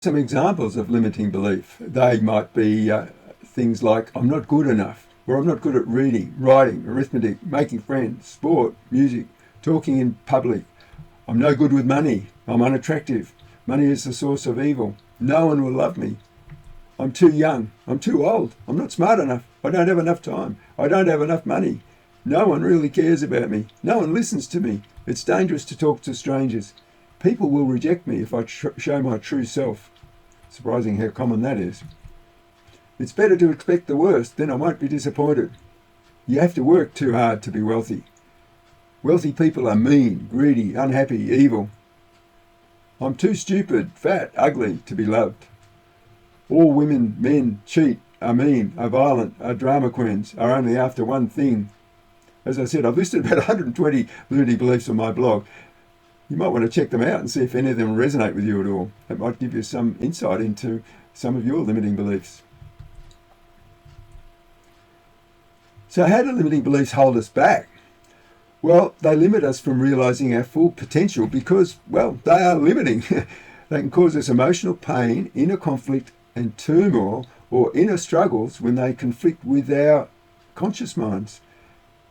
Some examples of limiting belief. They might be things like, I'm not good enough, or I'm not good at reading, writing, arithmetic, making friends, sport, music, talking in public. I'm no good with money. I'm unattractive. Money is the source of evil. No one will love me. I'm too young. I'm too old. I'm not smart enough. I don't have enough time. I don't have enough money. No one really cares about me. No one listens to me. It's dangerous to talk to strangers. People will reject me if I show my true self. Surprising how common that is. It's better to expect the worst, then I won't be disappointed. You have to work too hard to be wealthy. Wealthy people are mean, greedy, unhappy, evil. I'm too stupid, fat, ugly to be loved. All women, men cheat, are mean, are violent, are drama queens, are only after one thing. As I said, I've listed about 120 limiting beliefs on my blog. You might want to check them out and see if any of them resonate with you at all. It might give you some insight into some of your limiting beliefs. So how do limiting beliefs hold us back? Well, they limit us from realising our full potential because, well, they are limiting. They can cause us emotional pain, inner conflict and turmoil, or inner struggles when they conflict with our conscious minds.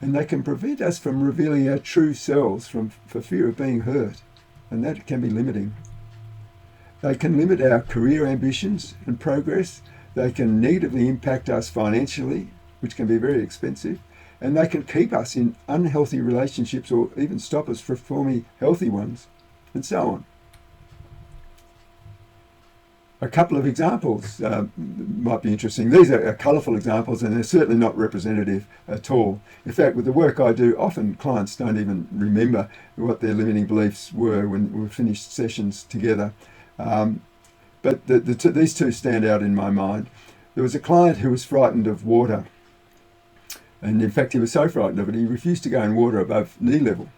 And they can prevent us from revealing our true selves for fear of being hurt. And that can be limiting. They can limit our career ambitions and progress. They can negatively impact us financially, which can be very expensive. And they can keep us in unhealthy relationships or even stop us from forming healthy ones, and so on. A couple of examples might be interesting. These are colourful examples and they're certainly not representative at all. In fact, with the work I do, often clients don't even remember what their limiting beliefs were when we finished sessions together. But these two stand out in my mind. There was a client who was frightened of water. And in fact, he was so frightened of it, he refused to go in water above knee level.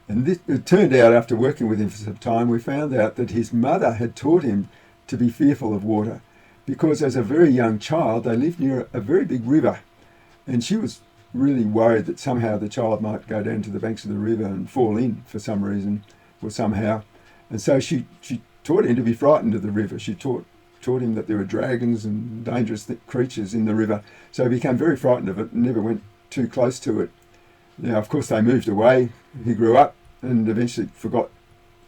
And it turned out, after working with him for some time, we found out that his mother had taught him to be fearful of water because as a very young child, they lived near a very big river. And she was really worried that somehow the child might go down to the banks of the river and fall in for some reason or somehow. And so she taught him to be frightened of the river. She taught him that there were dragons and dangerous creatures in the river. So he became very frightened of it and never went too close to it. Now, of course, they moved away. He grew up and eventually forgot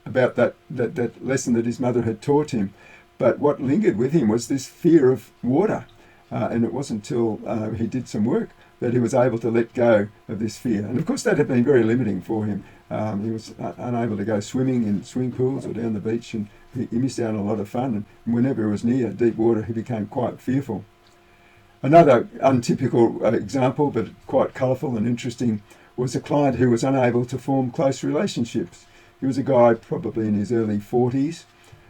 about that lesson that his mother had taught him. But what lingered with him was this fear of water. And it wasn't until he did some work that he was able to let go of this fear. And of course, that had been very limiting for him. He was unable to go swimming in swimming pools or down the beach, and he missed out on a lot of fun. And whenever he was near deep water, he became quite fearful. Another untypical example, but quite colourful and interesting, was a client who was unable to form close relationships. He was a guy probably in his early 40s,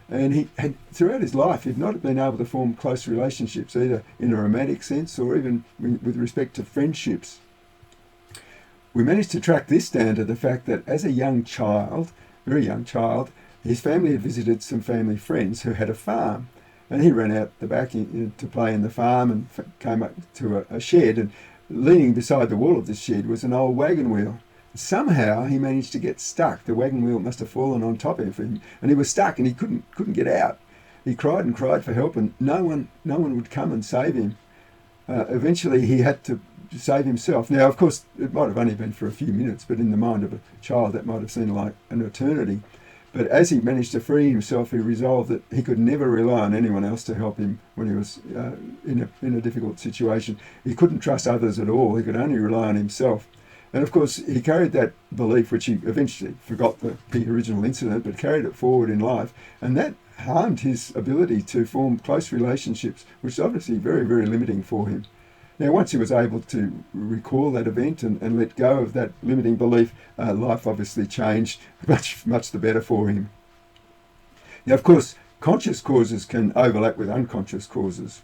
and he had, throughout his life, he'd not been able to form close relationships, either in a romantic sense or even with respect to friendships. We managed to track this down to the fact that as a young child, very young child, his family had visited some family friends who had a farm. And he ran out the back to play in the farm and came up to a shed, and leaning beside the wall of this shed was an old wagon wheel. Somehow he managed to get stuck. The wagon wheel must have fallen on top of him, and he was stuck and he couldn't get out. He cried and cried for help, and no one would come and save him. Eventually he had to save himself. Now, of course, it might have only been for a few minutes, but in the mind of a child that might have seemed like an eternity. But as he managed to free himself, he resolved that he could never rely on anyone else to help him when he was in a difficult situation. He couldn't trust others at all. He could only rely on himself. And of course, he carried that belief, which he eventually forgot the original incident, but carried it forward in life. And that harmed his ability to form close relationships, which is obviously very, very limiting for him. Now, once he was able to recall that event and let go of that limiting belief, life obviously changed much the better for him. Now, of course, conscious causes can overlap with unconscious causes.